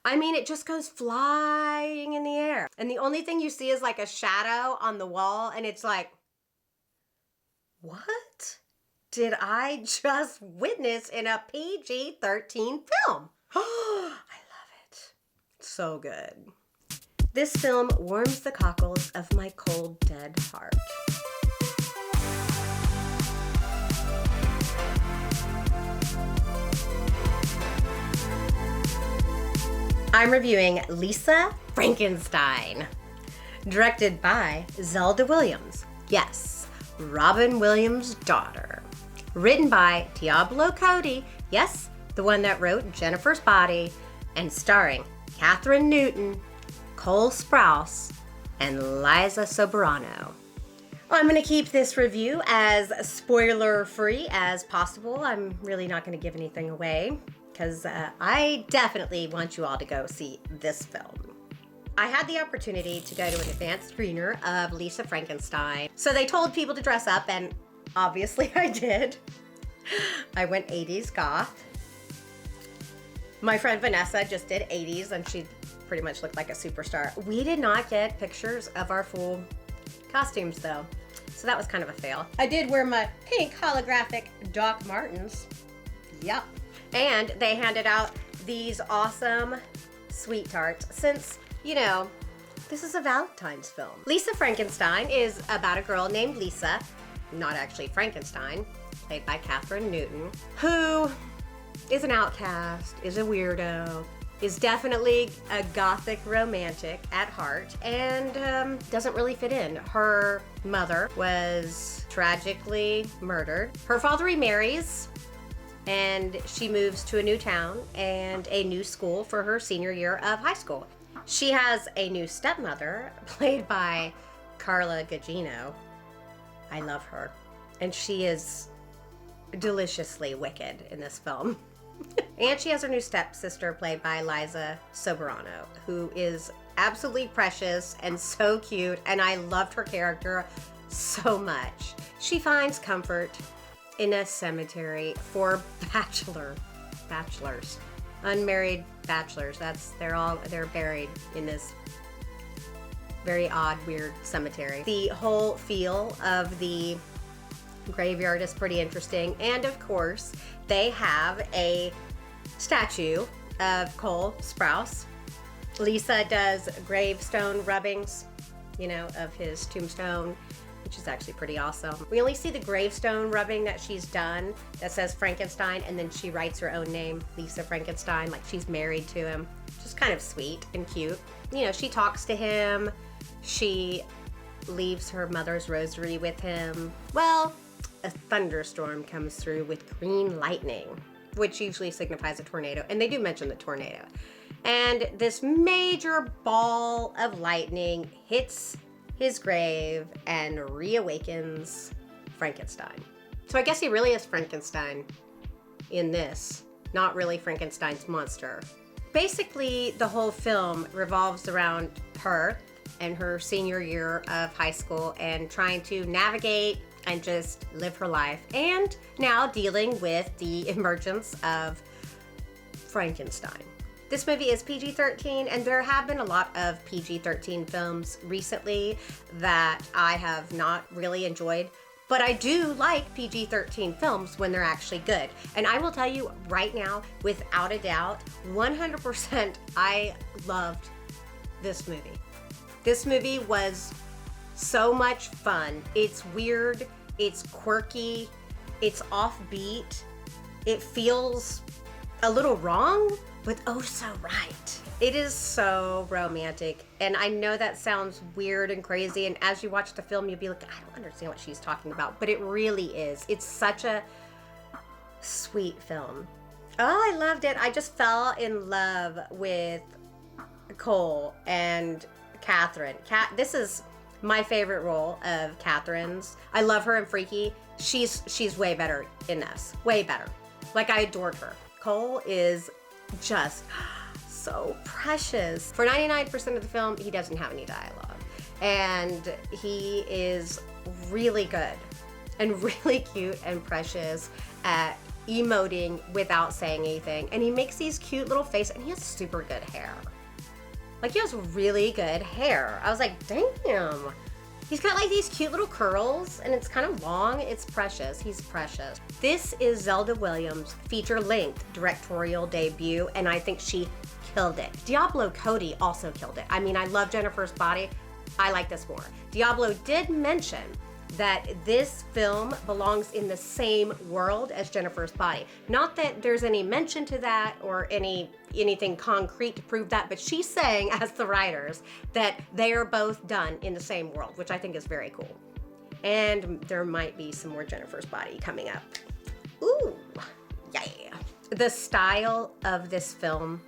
I mean, it just goes flying in the air. And the only thing you see is like a shadow on the wall. And it's like, what did I just witness in a PG-13 film? I love it. So good. This film warms the cockles of my cold, dead heart. I'm reviewing Lisa Frankenstein, directed by Zelda Williams. Yes, Robin Williams' daughter. Written by Diablo Cody, yes, the one that wrote Jennifer's Body, and starring Katherine Newton, Cole Sprouse, and Liza Soberano. I'm going to keep this review as spoiler-free as possible. I'm really not going to give anything away, because I definitely want you all to go see this film. I had the opportunity to go to an advanced screener of Lisa Frankenstein. So they told people to dress up, and obviously I did. I went 80s goth. My friend Vanessa just did 80s, and she pretty much looked like a superstar. We did not get pictures of our full costumes though, so that was kind of a fail. I did wear my pink holographic Doc Martens. Yep. And they handed out these awesome sweet tarts since, you know, this is a Valentine's film. Lisa Frankenstein is about a girl named Lisa, not actually Frankenstein, played by Katherine Newton, who is an outcast, is a weirdo, is definitely a gothic romantic at heart, and doesn't really fit in. Her mother was tragically murdered. Her father remarries, and she moves to a new town and a new school for her senior year of high school. She has a new stepmother, played by Carla Gugino. I love her. And she is deliciously wicked in this film. And she has her new stepsister, played by Liza Soberano, who is absolutely precious and so cute, and I loved her character so much. She finds comfort in a cemetery for bachelors, unmarried bachelors. They're buried in this very odd, weird cemetery. The whole feel of the graveyard is pretty interesting, and of course they have a statue of Cole Sprouse. Lisa does gravestone rubbings, you know, of his tombstone, which is actually pretty awesome. We only see the gravestone rubbing that she's done that says Frankenstein, and then she writes her own name, Lisa Frankenstein, like she's married to him. Just kind of sweet and cute. You know, she talks to him. She leaves her mother's rosary with him. Well, a thunderstorm comes through with green lightning, which usually signifies a tornado, and they do mention the tornado. And this major ball of lightning hits his grave and reawakens Frankenstein. So I guess he really is Frankenstein in this, not really Frankenstein's monster. Basically, the whole film revolves around her and her senior year of high school and trying to navigate and just live her life, and now dealing with the emergence of Frankenstein. This movie is PG-13, and there have been a lot of PG-13 films recently that I have not really enjoyed, but I do like PG-13 films when they're actually good. And I will tell you right now, without a doubt, 100%, I loved this movie. This movie was so much fun. It's weird, it's quirky, it's offbeat, it feels a little wrong, but oh so right. It is so romantic, and I know that sounds weird and crazy, and as you watch the film you'll be like, I don't understand what she's talking about, but it really is. It's such a sweet film. Oh, I loved it. I just fell in love with Cole and Katherine. This is my favorite role of Katherine's. I love her in Freaky. She's way better in this. Way better. Like, I adored her. Cole is just so precious. For 99% of the film, he doesn't have any dialogue. And he is really good and really cute and precious at emoting without saying anything. And he makes these cute little faces, and he has super good hair. Like, he has really good hair. I was like, damn. He's got like these cute little curls, and it's kind of long. It's precious. He's precious. This is Zelda Williams' feature-length directorial debut, and I think she killed it. Diablo Cody also killed it. I mean, I love Jennifer's Body. I like this more. Diablo did mention that this film belongs in the same world as Jennifer's Body. Not that there's any mention to that or anything concrete to prove that, but she's saying, as the writers, that they are both done in the same world, which I think is very cool. And there might be some more Jennifer's Body coming up. Ooh, yeah. The style of this film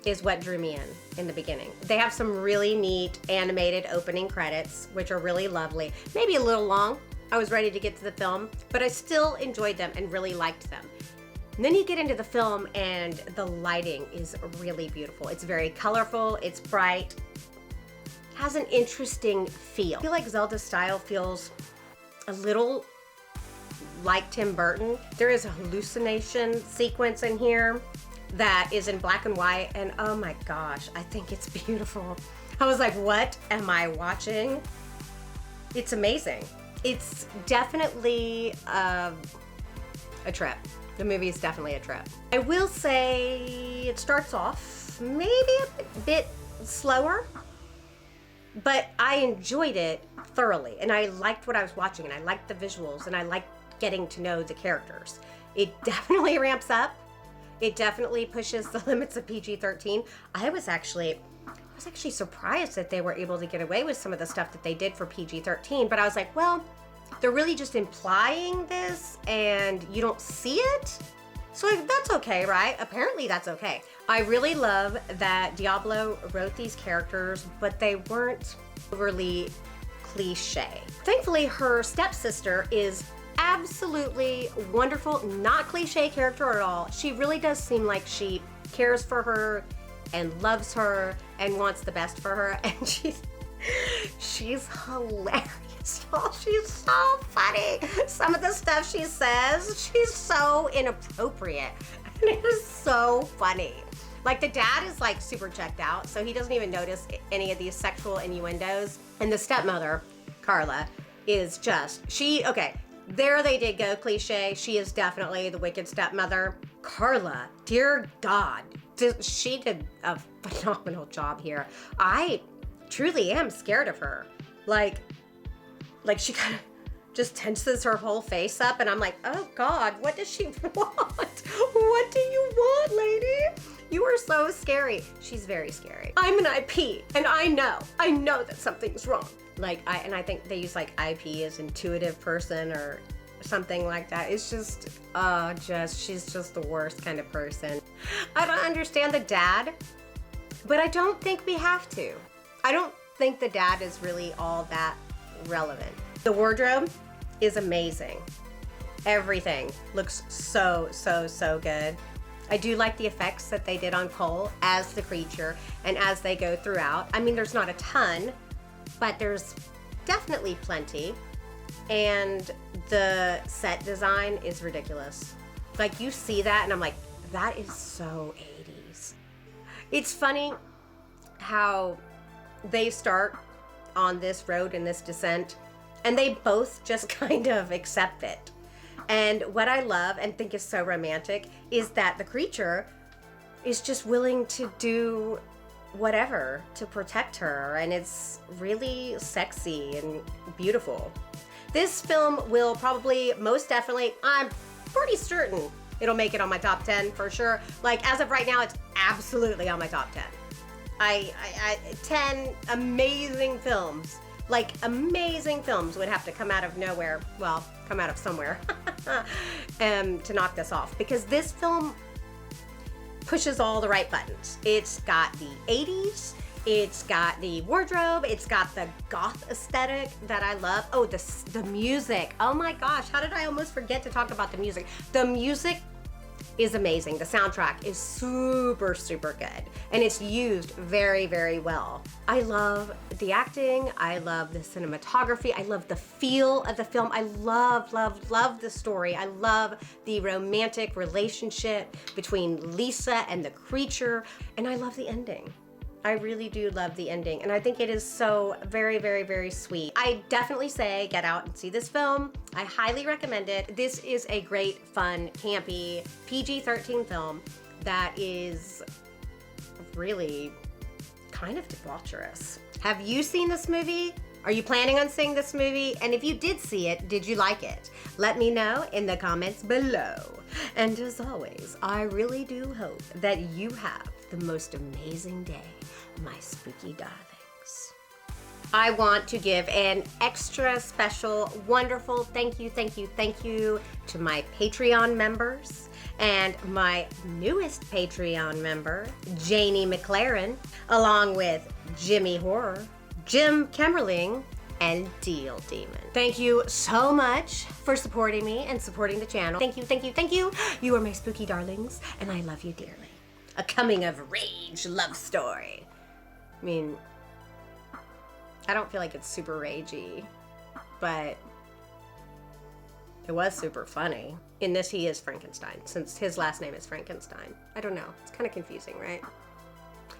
is what drew me in the beginning. They have some really neat animated opening credits, which are really lovely. Maybe a little long. I was ready to get to the film, but I still enjoyed them and really liked them. And then you get into the film and the lighting is really beautiful. It's very colorful, it's bright, has an interesting feel. I feel like Zelda's style feels a little like Tim Burton. There is a hallucination sequence in here that is in black and white, and oh my gosh, I think it's beautiful. I was like, what am I watching? It's amazing. It's definitely a trip. The movie is definitely a trip. I will say it starts off maybe a bit slower, but I enjoyed it thoroughly, and I liked what I was watching, and I liked the visuals, and I liked getting to know the characters. It definitely ramps up. It definitely pushes the limits of PG-13. I was actually surprised that they were able to get away with some of the stuff that they did for PG-13, but I was like, well, they're really just implying this and you don't see it? So that's okay, right? Apparently that's okay. I really love that Diablo wrote these characters, but they weren't overly cliche. Thankfully, her stepsister is absolutely wonderful, not cliche character at all. She really does seem like she cares for her and loves her and wants the best for her, and she's hilarious. Oh, she's so funny. Some of the stuff she says, she's so inappropriate, and it is so funny. Like, the dad is like super checked out, so he doesn't even notice any of these sexual innuendos, and the stepmother, Carla, is just, okay, there they did go cliche. She is definitely the wicked stepmother. Carla, dear God, she did a phenomenal job here. I truly am scared of her. Like she kind of just tenses her whole face up, and I'm like, oh God, what does she want? What do you want, lady? You are so scary. She's very scary. I'm an IP, and I know that something's wrong. I think they use like IP as intuitive person or something like that. It's just, she's just the worst kind of person. I don't understand the dad, but I don't think we have to. I don't think the dad is really all that relevant. The wardrobe is amazing. Everything looks so good. I do like the effects that they did on Cole as the creature and as they go throughout. I mean, there's not a ton, but there's definitely plenty. And the set design is ridiculous. Like, you see that and I'm like, that is so 80s. It's funny how they start on this road and this descent, and they both just kind of accept it. And what I love and think is so romantic is that the creature is just willing to do whatever to protect her, and it's really sexy and beautiful. This film will probably, most definitely, I'm pretty certain it'll make it on my top 10 for sure. Like, as of right now, it's absolutely on my top 10. 10 amazing films. Like, amazing films would have to come out of nowhere, well, come out of somewhere, to knock this off. Because this film pushes all the right buttons. It's got the 80s, it's got the wardrobe, it's got the goth aesthetic that I love. Oh, the music. Oh my gosh, how did I almost forget to talk about the music? The music is amazing. The soundtrack is super, super good. And it's used very, very well. I love the acting. I love the cinematography. I love the feel of the film. I love, love, love the story. I love the romantic relationship between Lisa and the creature. And I love the ending. I really do love the ending, and I think it is so very, very, very sweet. I definitely say get out and see this film. I highly recommend it. This is a great, fun, campy, PG-13 film that is really kind of debaucherous. Have you seen this movie? Are you planning on seeing this movie? And if you did see it, did you like it? Let me know in the comments below. And as always, I really do hope that you have the most amazing day, my spooky darlings. I want to give an extra special, wonderful thank you to my Patreon members and my newest Patreon member, Janie McLaren, along with Jimmy Horror, Jim Kemmerling, and Deal Demon. Thank you so much for supporting me and supporting the channel. Thank you. You are my spooky darlings, and I love you dearly. A coming of rage love story. I mean, I don't feel like it's super ragey, but it was super funny. In this, he is Frankenstein, since his last name is Frankenstein. I don't know, it's kind of confusing, right?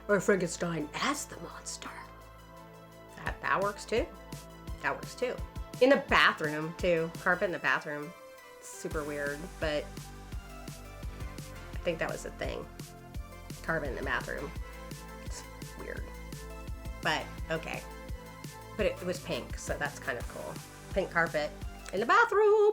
Or Frankenstein as the monster. That works too. That works too. In the bathroom too, carpet in the bathroom. It's super weird, but I think that was the thing. Carpet in the bathroom. It's weird, but okay. But it was pink, so that's kind of cool. Pink carpet in the bathroom.